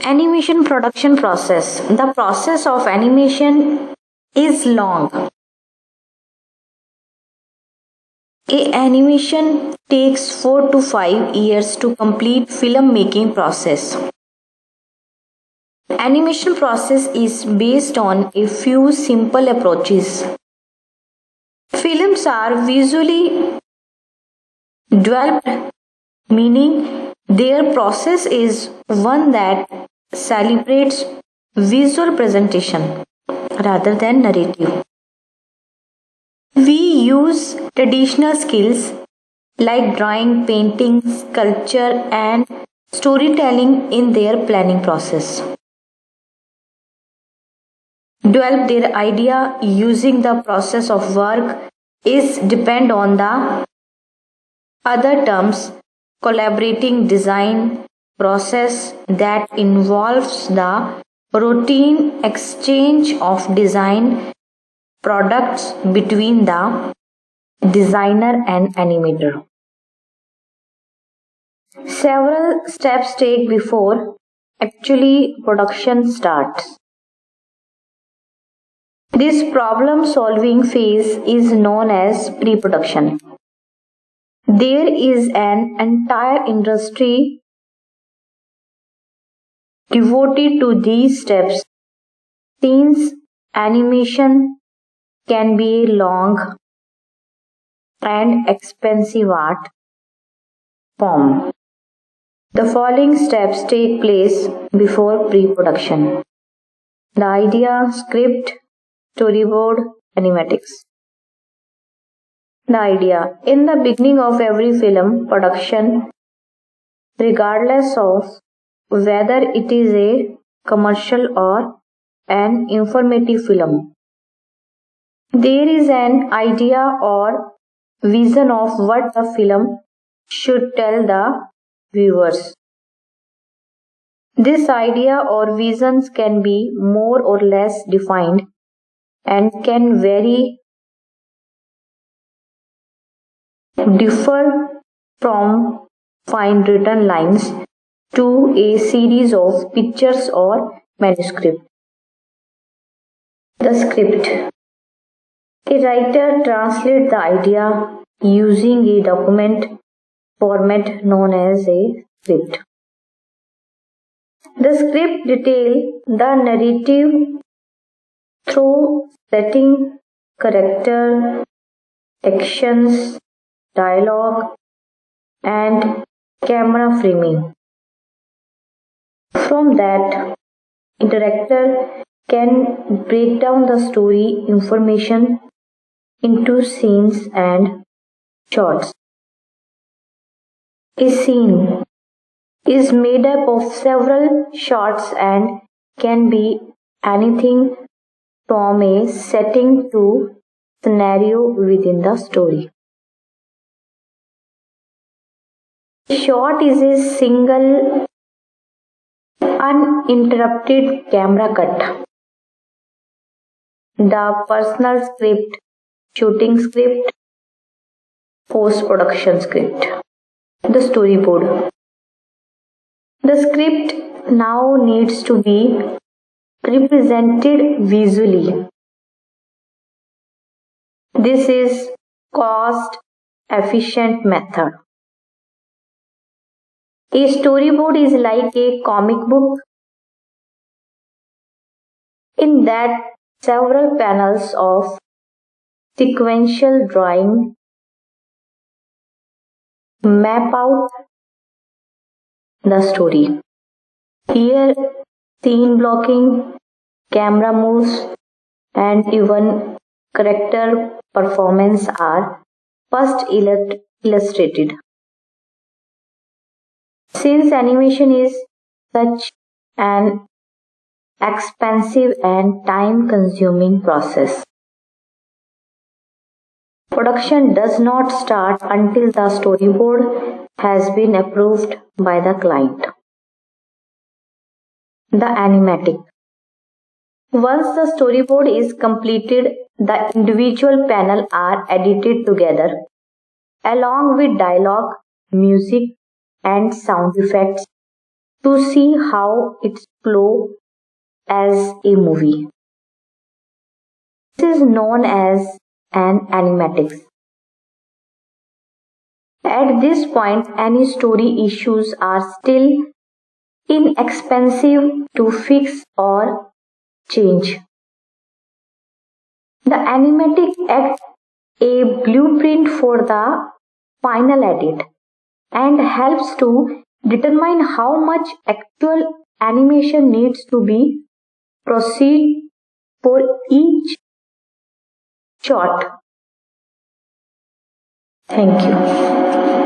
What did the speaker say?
Animation production process. The process of animation is long. A animation takes 4 to 5 years to complete film making process. Animation process is based on a few simple approaches. Films are visually developed, meaning their process is one that celebrates visual presentation rather than narrative. We use traditional skills like drawing, painting, sculpture, and storytelling in their planning process. Develop their idea using the process of work is depend on the other terms collaborating design process that involves the routine exchange of design products between the designer and animator. Several steps take before actually production starts. This problem solving phase is known as pre-production. There is an entire industry devoted to these steps since animation can be a long and expensive art form. The following steps take place before pre-production. The idea, script, storyboard, animatics. The idea. In the beginning of every film production, regardless of whether it is a commercial or an informative film, there is an idea or vision of what the film should tell the viewers. This idea or visions can be more or less defined and can differ from fine written lines to a series of pictures or manuscript. The script. A writer translates the idea using a document format known as a script. The script details the narrative through setting, character, actions, dialogue, and camera framing. From that, a director can break down the story information into scenes and shots. A scene is made up of several shots and can be anything from a setting to scenario within the story. A shot is a single uninterrupted camera cut. The personal script, shooting script, post-production script. The storyboard. The script now needs to be represented visually. This is cost efficient method. A storyboard is like a comic book in that several panels of sequential drawing map out the story. Here, scene blocking, camera moves, and even character performance are first illustrated. Since animation is such an expensive and time-consuming process, production does not start until the storyboard has been approved by the client. The animatic. Once the storyboard is completed, the individual panels are edited together along with dialogue, music, and sound effects to see how it's flow as a movie. This is known as an animatics. At this point, any story issues are still inexpensive to fix or change. The animatic acts a blueprint for the final edit and helps to determine how much actual animation needs to be proceed for each shot. Thank you.